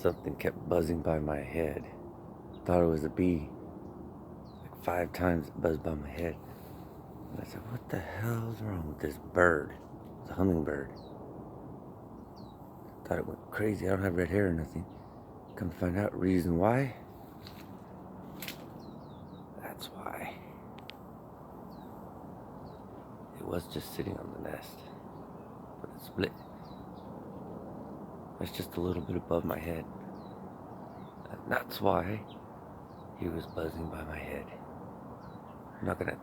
Something kept buzzing by my head. Thought it was a bee. Like 5 times it buzzed by my head. And I said, what the hell's wrong with this bird? It's a hummingbird. Thought it went crazy. I don't have red hair or nothing. Come to find out reason why. That's why. It was just sitting on the nest. But it split. It's just a little bit above my head. And that's why he was buzzing by my head. I'm not gonna...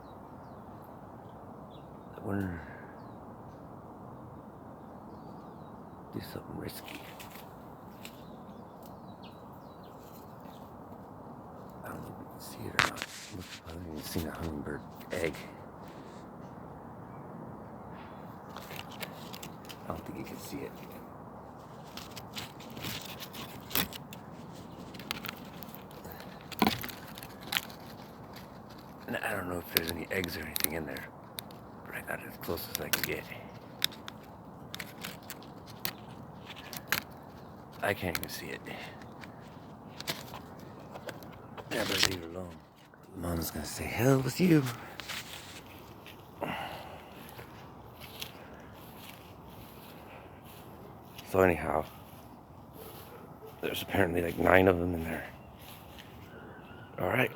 I wouldn't do something risky. I don't know if you can see it or not. I haven't even seen a hummingbird egg. I don't think you can see it. And I don't know if there's any eggs or anything in there, but I got it as close as I can get. I can't even see it. Never leave it alone. Mom's gonna say, hell with you. So anyhow, there's apparently like 9 of them in there. All right.